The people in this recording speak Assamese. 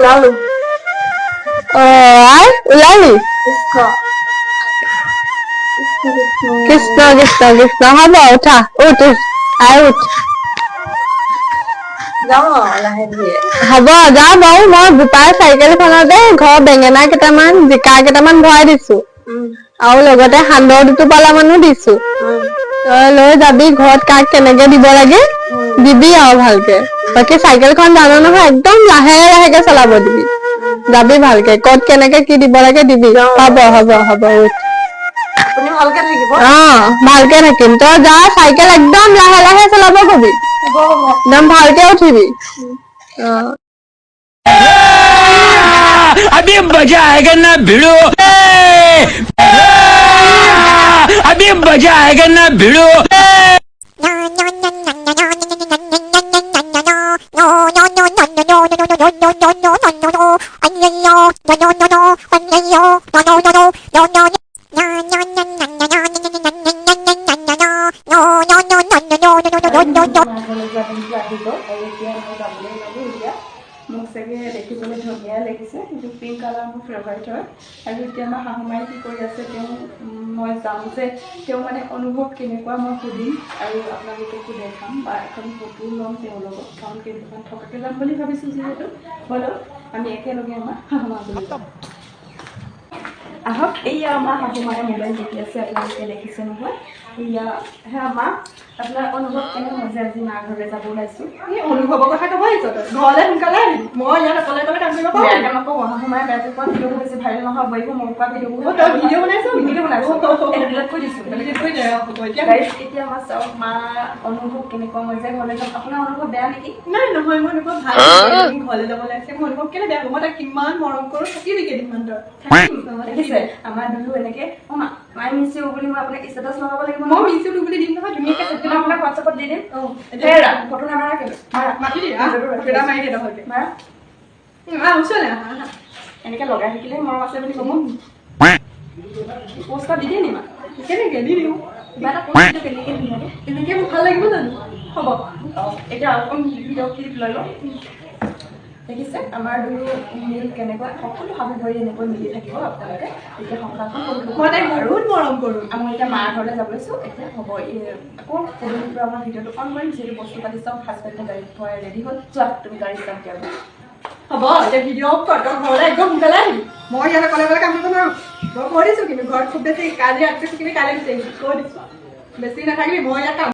ওলালো ওলালি কৃষ্ণ কৃষ্ণ কৃষ্ণ হ'ব উঠা উঠ উঠ আই উঠ যাওঁ লাহে ধীৰে হ'ব যাওঁ বাৰু মই বোপাৰ চাইকেলখনতে ঘৰৰ বেঙেনা কেইটামান জিকা কেইটামান ভৰাই দিছো আৰু লগতে সান্দহ দুটোপালা মানো দিছো তই লৈ যাবি ঘৰত কাক কেনেকে দিব লাগে দিবি আৰু ভালকে বাকী চাইকেলখন জানো নহয় একদম লাহে লাহেকে চলাব দিবি যাবি ভালকে ক'ত কেনেকে কি দিব লাগে দিবি হ'ব হ'ব হ'ব উঠ আপুনি ভালকে থাকিব ভালকে থাকিম তই যা চাইকেল একদম লাহে লাহে চলাব কবি একদম ভালকে উঠিবি अभी मजा आएगा ना भिड़ो अभी मजा आएगा ना भिड़ो মোক চাগে দেখিবলৈ ধুনীয়া লাগিছে কিন্তু পিংক কালাৰ মোৰ ফেভাৰিট হয় আৰু এতিয়া আমাৰ শাহুমাই কি কৰি আছে তেওঁ মই যাম যে তেওঁ মানে অনুভৱ কেনেকুৱা মই সুধিম আৰু আপোনালোককো দেখাম বা এখন ফটো ল'ম তেওঁৰ লগত কাৰণ কেইদিনমান থকাকৈ যাম বুলি ভাবিছোঁ যিহেতু হ'লেও আমি একেলগে আমাৰ শাহুমালৈ যাম আহক এইয়া আমাৰ শাহুমায়ে মোবাইল টিপি আছে আপোনালোকে দেখিছে নহয় এয়া সেয়া মা আপোনাৰ অনুভৱ কেনেকুৱা হৈছে আজি মা ঘৰলৈ যাব ওলাইছোঁ এই অনুভৱৰ কথা ক'ব আহিছ ঘৰলৈ সোনকালে আহিম মই ইয়াত অকলে অকলে কাম কৰিব পাৰোঁ বেয়াকৈ নকওঁ শাহুমায়ে বেয়াকৈ কোৱা ভিডিঅ'বোৰ বেছি ভাইৰেল নহয় বহিব মোৰ পৰা ভিডিঅ'বোৰ তই ভিডিঅ' বনাইছোঁ ডিলিট কৰি দিছোঁ ডিলিট কৰি দে এতিয়া আমাৰ চাওক মা অনুভৱ কেনেকুৱা মই যে ঘৰলৈ যাম আপোনাৰ অনুভৱ বেয়া নেকি নাই নহয় মই অনুভৱ ভাল ঘৰলৈ যাব লাগিছে মোৰ অনুভৱ কেলে বেয়া হ'ব মই তাক কিমান মৰম কৰোঁ থাকিবি কেইদিনমান তই দেখিছে আমাৰ দুলু এনেকৈ অঁ মা মাই মিছ ইউ বুলি মই আপোনাক ষ্টেটাছ লগাব লাগিব মই মিছ ইউ বুলি দিম নহয় ধুনীয়াকৈ মই আপোনাক হোৱাটছএপত দি দিম এতিয়া ফটো নামাৰাকৈ মাতি দিয়া ফটো মাৰি দিয়া ভালকৈ মাৰা ওচৰলৈ এনেকৈ লগাই থাকিলে মৰম আছে বুলি ক'ব পোষ্ট দি দিয়ে নি মা কেনেকৈ দি দিওঁ কিবা এটা পোষ্ট কেনেকৈ ধুনীয়াকৈ এনেকৈ মোক ভাল লাগিব জানো হ'ব এতিয়া অকণ ভিডিঅ' ক্লিপ লৈ লওঁ দেখিছে আমাৰ দুয়ো মিল কেনেকুৱা সকলো শাহু বোৱাৰী এনেকৈ মিলি থাকিব আপোনালোকে এতিয়া সংসাৰখন মই তাইক বহুত মৰম কৰোঁ মই এতিয়া মাৰ ঘৰলৈ যাব লৈছোঁ এতিয়া হ'ব আকৌ পদূলিৰ পৰা আমাৰ ভিডিঅ'টো অন কৰিম যিহেতু বস্তু পাতি চব হাজবেণ্ডে গাড়ীত থোৱাই ৰেডি হ'ল যোৱা তুমি গাড়ী ষ্টাৰ্ট দিয়া হ'ব এতিয়া ভিডিঅ' অফ কৰ তই ঘৰলৈ একদম সোনকালে আহিবি মই ইয়াত অকলে অকলে কাম কৰিব নোৱাৰোঁ মই কৈ দিছোঁ কিন্তু ঘৰত খুব বেছি কালি ৰাতিটো থাকিবি কাইলৈ বিচাৰিবি কৈ দিছোঁ বেছি নাথাকিবি মই ইয়াত কাম